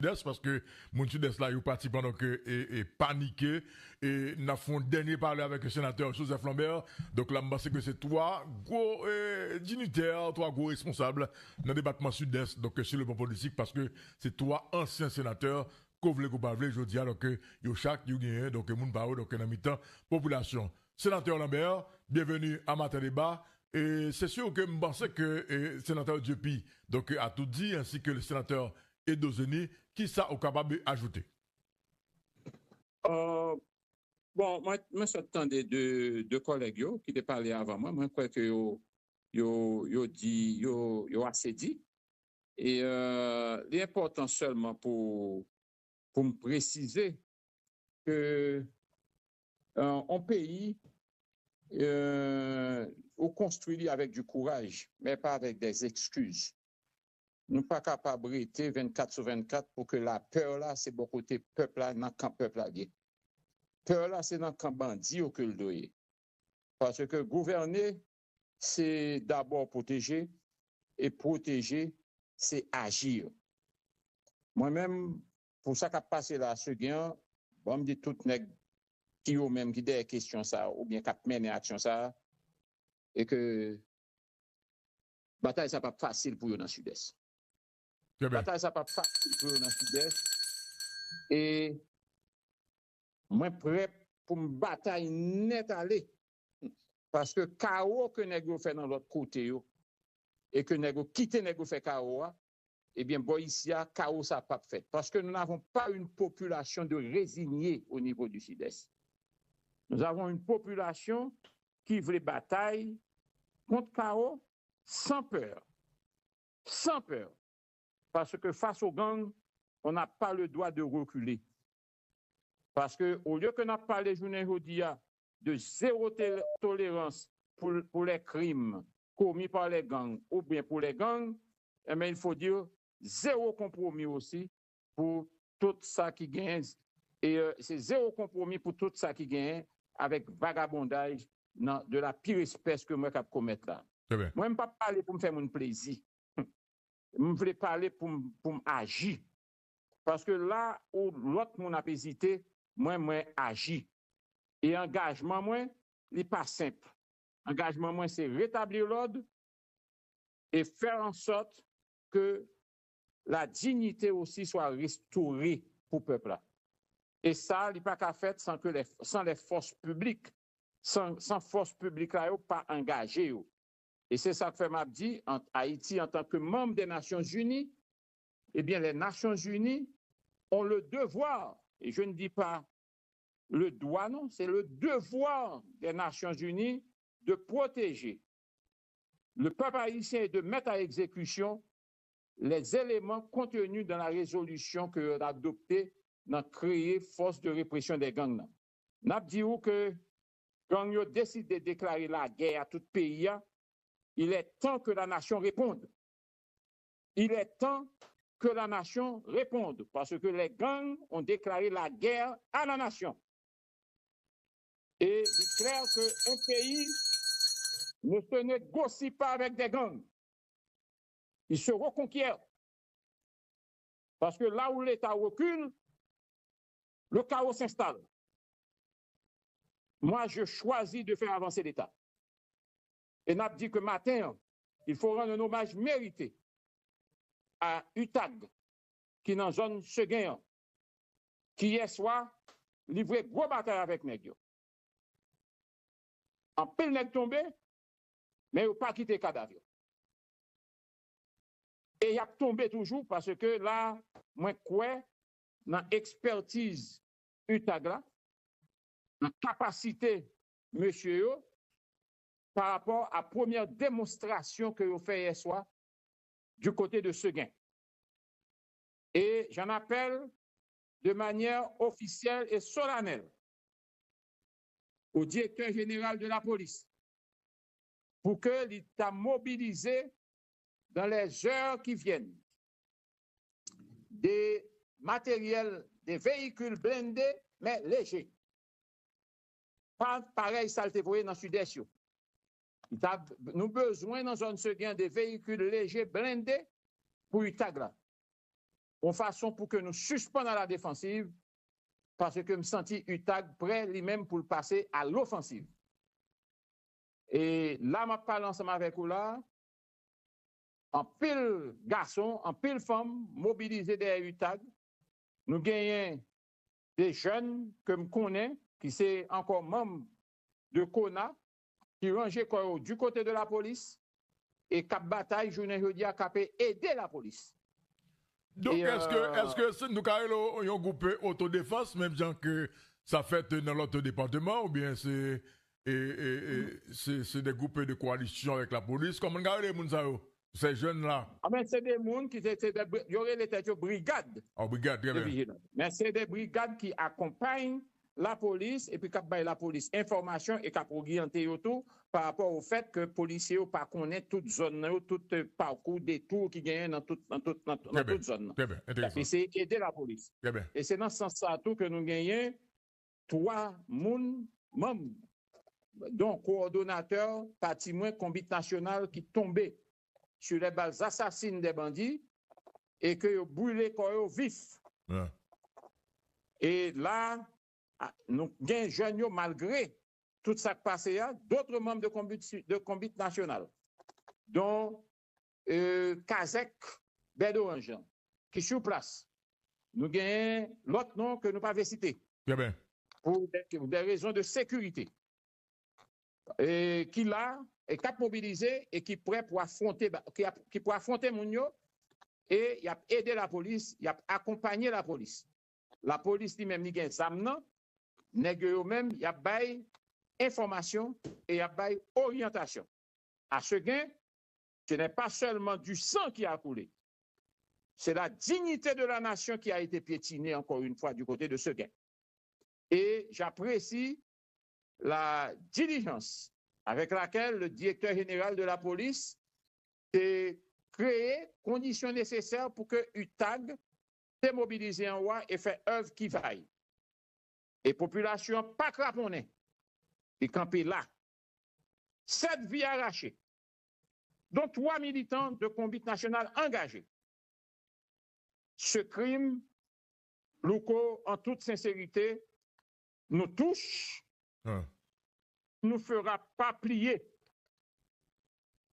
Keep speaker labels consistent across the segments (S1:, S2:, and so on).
S1: parce que mon sud-est là, il parti pendant que et paniqué et n'a fait un dernier parler avec le sénateur Joseph Lambert. Donc là, je pense que c'est trois gros dignitaires, trois gros responsables dans le département sud-est, donc sur le plan politique, parce que c'est trois anciens sénateurs qu'on voulait qu'on parle, je dis alors que yo chaque yo gagne donc moun ba donc en mi-temps population. Sénateur Lambert, bienvenue à Matin Débat. Et c'est sûr que je pensais que le sénateur Diopi donc a tout dit ainsi que le sénateur Edozeni, qui ça est capable d'ajouter?
S2: Bon, moi, j'attendais deux collègues qui t'ont parlé avant moi. Moi, je crois que yo assez dit. Et l'important seulement pour me préciser que un pays, on construit avec du courage, mais pas avec des excuses. Nous ne sommes pas capables de rester 24 sur 24 pour que la peur là, c'est bon côté peuple là, dans le camp peuple là. Peur là, c'est dans le camp bandit que le doye. Parce que gouverner, c'est d'abord protéger, et protéger, c'est agir. Moi-même, pour ça qu'a passé là, ce gain, bon, me dit tout nèg qui ou même qui des questions ça, ou bien qui mène action ça, et que bataille ça pas facile pour eux dans le sud-est. Bataille ça pas facile pour eux dans le sud-est. Et moi prêt pour me bataille net aller. Parce que chaos que nèg fait dans l'autre côté yo, et que nèg quitte nèg fait chaos, eh bien bon ici a chaos ça pas fait parce que nous n'avons pas une population de résignés au niveau du sud-est. Nous avons une population qui veut bataille contre chaos sans peur. Sans peur. Parce que face aux gangs, on n'a pas le droit de reculer. Parce que au lieu que nous parlé journée aujourd'hui de zéro tolérance pour les crimes commis par les gangs ou bien pour les gangs, eh bien, il faut dire zéro compromis aussi pour tout ça qui gagne. Et c'est zéro compromis pour tout ça qui gagne avec vagabondage de la pire espèce que moi je commettre là. Moi, je ne veux pas parler pour me faire mon plaisir. Je veux parler pour agir. Parce que là où l'autre mon a hésité, moi agis. Et engagement, moi, il n'est pas simple. Engagement, moi, c'est rétablir l'ordre et faire en sorte que la dignité aussi soit restaurée pour le peuple. Et ça, il n'est pas qu'à faire sans les forces publiques. Sans forces publiques, là, pas engagées. Et c'est ça que m'a dit, en Haïti, en tant que membre des Nations Unies, eh bien, les Nations Unies ont le devoir, et je ne dis pas le droit, non, c'est le devoir des Nations Unies de protéger le peuple haïtien et de mettre à exécution les éléments contenus dans la résolution que l'on a adoptée dans créer force de répression des gangs. Nous avons dit que quand on décide de déclarer la guerre à tout pays, il est temps que la nation réponde. Il est temps que la nation réponde parce que les gangs ont déclaré la guerre à la nation. Et il est clair qu'un pays ne se négocie pas avec des gangs. Il se reconquiert. Parce que là où l'État recule, le chaos s'installe. Moi, je choisis de faire avancer l'État. Et n'a dit que matin, il faut rendre un hommage mérité à UTAG, qui est dans la zone Seguin, qui hier soir livré gros bataille avec Nègre. En pile nègre tombé, mais il n'a pas quitté le cadavre. Et il a tombé toujours parce que là, moi, quoi, dans l'expertise UTAG là, dans la capacité, monsieur, par rapport à la première démonstration que vous fait hier soir du côté de Seguin. Et j'en appelle de manière officielle et solennelle au directeur général de la police pour que l'État mobilisé dans les heures qui viennent des matériels, des véhicules blindés, mais légers. Pas pareil, ça le voyé dans le sud-est. Nous avons besoin dans zone Seguin des véhicules légers blindés pour UTAG là. en façon pour que nous suspendions à la défensive, parce que me senti UTAG prêt lui-même pour le passer à l'offensive. Et là, je parle ensemble avec vous là, en pile garçon, en pile femme, mobilisés derrière UTAG. Nous gagnons des jeunes que je connais, qui sont encore membres de CONA, qui rangent du côté de la police et qui bataille journée jeudi à aider la police.
S1: Donc, est-ce que nous avons un groupe autodéfense, même gens que ça fait dans l'autre département, ou bien c'est des groupes de coalition avec la police? Comment vous avez les gens, ces jeunes-là?
S2: Ah, mais c'est des gens qui y aurait les têtes de brigade.
S1: Oh, brigade, très bien.
S2: Mais c'est des brigades qui accompagnent la police et puis qui baillent la police information et qui orientent autour par rapport au fait que les policiers ne connaissent pas toute zone, tout parcours des tours qui gagnent dans toute zone.
S1: Très bien, intéressant.
S2: Et c'est aider la police.
S1: Très bien.
S2: Et c'est dans ce sens-là que nous gagnons 3 membres, donc coordonnateurs, patrimoine, combat national qui tombaient sur les balles assassines des bandits et que ont brûlé corps vif.
S1: Ouais.
S2: Et là, nous gagnons jeunes malgré tout ça qui passe, d'autres membres de combat national, dont Kazek Bédorange, qui est sur place. Nous gagnons l'autre nom que nous n'avons pas cité.
S1: Très bien.
S2: Pour des raisons de sécurité. Et qui là est cap mobilisé et qui est prêt pour affronter, qui pour affronter Mounio et il a aidé la police, il a accompagné la police. La police lui-même il gagne samnan, nèg yo même il a bail information et il a bail orientation. À ce gain, ce n'est pas seulement du sang qui a coulé. C'est la dignité de la nation qui a été piétinée encore une fois du côté de ce gain. Et j'apprécie la diligence avec laquelle le directeur général de la police a créé conditions nécessaires pour que UTAG soit mobilisé en roi et fait œuvre qui vaille. Et population pas craponné, et campé là. 7 vies arrachées, dont 3 militants de combat national engagés. Ce crime, Louko, en toute sincérité, nous touche, nous fera pas plier.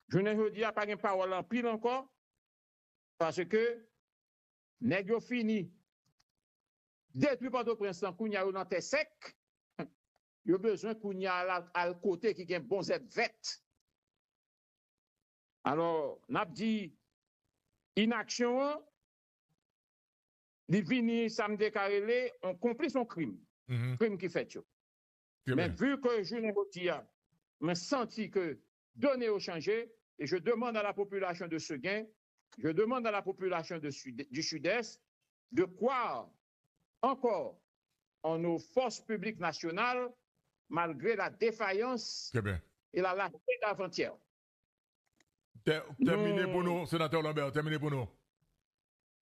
S2: Je ne dis pas une parole en pile encore, parce que nèg yo fini depuis Port-au-Prince, kounya yo nan terre sec, yo besoin kounya à côté qui gen bon zet vet. Alors, n'a dit inaction, li vini samedi carrelé, on compris son crime. Crime qui fait. Mais vu que je n'ai pas me senti que donner au changer, et je demande à la population de Seguin, je demande à la population du Sud-Est de croire encore en nos forces publiques nationales, malgré la défaillance et la lâcheté d'avant-hier.
S1: Terminé pour nous, sénateur Lambert, terminé pour nous.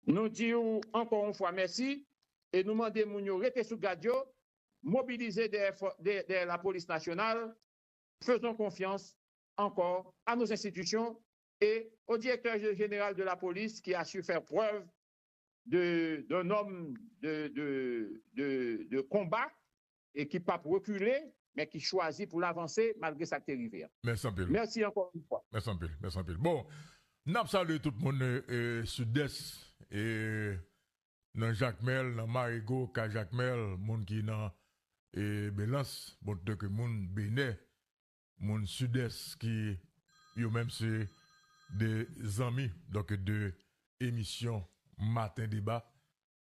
S2: Nous disons encore une fois merci et nous demandons de rester sous Gadio, mobiliser la police nationale, faisons confiance encore à nos institutions et au directeur général de la police qui a su faire preuve d'un homme de combat et qui n'a pas reculé, mais qui choisit pour l'avancer malgré sa terrible. Merci encore une fois.
S1: Merci un peu. Bon, nous saluons tout le monde sud-est et dans Jacmel, dans Marigot, dans Jacmel, monde qui dans Belance, bon que monde Bénin, monde sud-est qui yo même c'est des amis donc de émission matin débat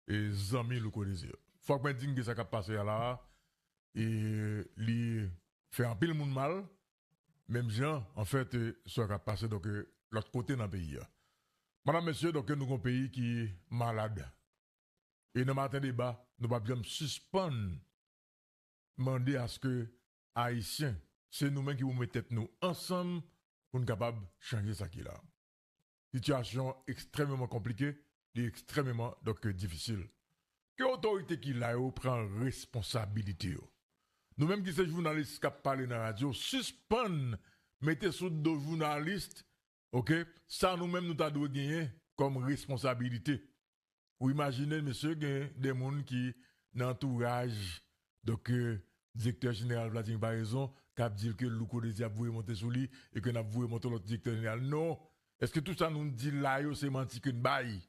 S1: et amis le connaissent. Faut que dire que ça a passé là et li fait un pile monde mal même gens en fait ça a passé donc l'autre côté dans le pays. Madame monsieur donc nous avons un pays qui est malade. Et dans matin débat, nous pas bien suspendre demander à ce que haïtiens c'est nous-mêmes qui vous mettons nous ensemble pour nous capables de changer ça qui est là. Situation extrêmement compliquée et extrêmement donc difficile. Que l'autorité qui là prend responsabilité. Nous-mêmes qui sommes journalistes qui parlent dans la radio, suspendre, mettez sous deux journalistes, ok? Ça nous-mêmes nous avons gagné comme responsabilité. Ou imaginez, monsieur, qu'il y a des gens qui, dans l'entourage, donc, directeur général Vladimir Barizon, qui a dit que Louko Désir a voulu monter sur lui et que n'a voulu monter l'autre directeur général. Non. Est-ce que tout ça nous dit là, c'est menti qu'une baille?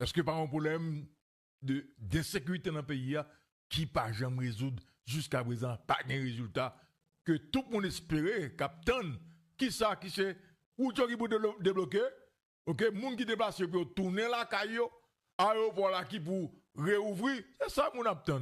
S1: Est-ce que par un problème d'insécurité dans le pays, qui pas jamais résoudre jusqu'à présent, pas de résultat, que tout le monde espérait, captain, qui ça, qui c'est, où tu as pour débloquer, ok, moun qui déplace pour tourner la caillou, aéroport là qui pour réouvrir, c'est ça mon attend.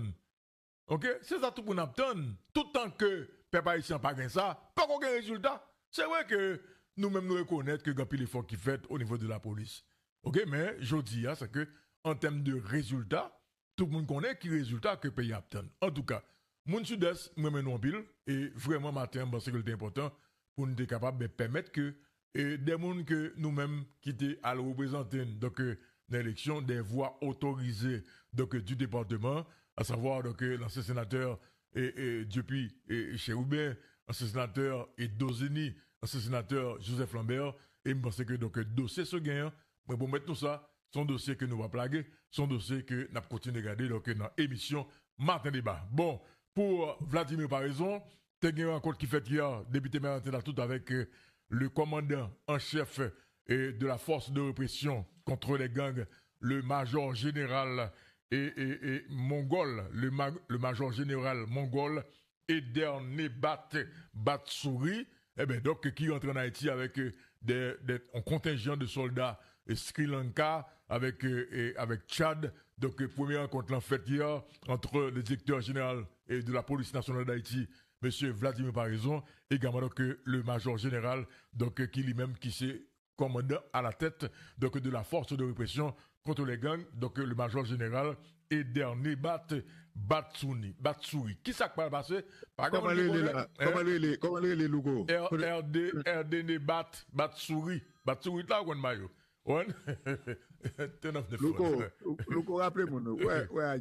S1: Ok, c'est ça tout mon attend. Tout tant que peuple haïtien pas gain ça, pas aucun résultat. C'est vrai que nous-mêmes nous reconnaissons que grand pile effort qui fait au niveau de la police. Ok, mais je dis, c'est que en termes de résultats, tout le monde connaît qui résultat que le pays obtient. En tout cas, mon sud-est, moi, en pile, et vraiment, matin, je pense que c'est important pour nous être capables de permettre que des gens que nous-mêmes qui étaient à le représenter donc, dans l'élection, des voix autorisées donc, du département, à savoir donc, l'ancien sénateur Dupuis et Cheroubin, l'ancien sénateur Dozeni, l'ancien sénateur Joseph Lambert, et je pense que donc, dossier ce gagnant, mais pour mettre tout ça, son dossier que nous va plaguer, son dossier que nous continuons de regarder donc, dans l'émission Matin Débat. Bon, pour Vladimir Parizon, tu as une rencontre qui fait hier, député matin tout avec le commandant en chef de la force de répression contre les gangs, le major général mongol, le major général mongol, Eder Batsuri, eh bien, donc, qui rentre en Haïti avec un contingent de soldats Sri Lanka avec Tchad. Donc, première rencontre en fait hier entre le directeur général de la police nationale d'Haïti, M. Vladimir Parizon, et également donc, le major général, donc, qui lui-même qui s'est commandant à la tête donc, de la force de répression contre les gangs, donc le major général Eder Batsuri. Qui ça va passer?
S3: Comment les logos?
S1: RD Batsuri. Batsuri là, on maillot. One. Turn off the phone.
S3: Loco, rappelez-moi. Ouais.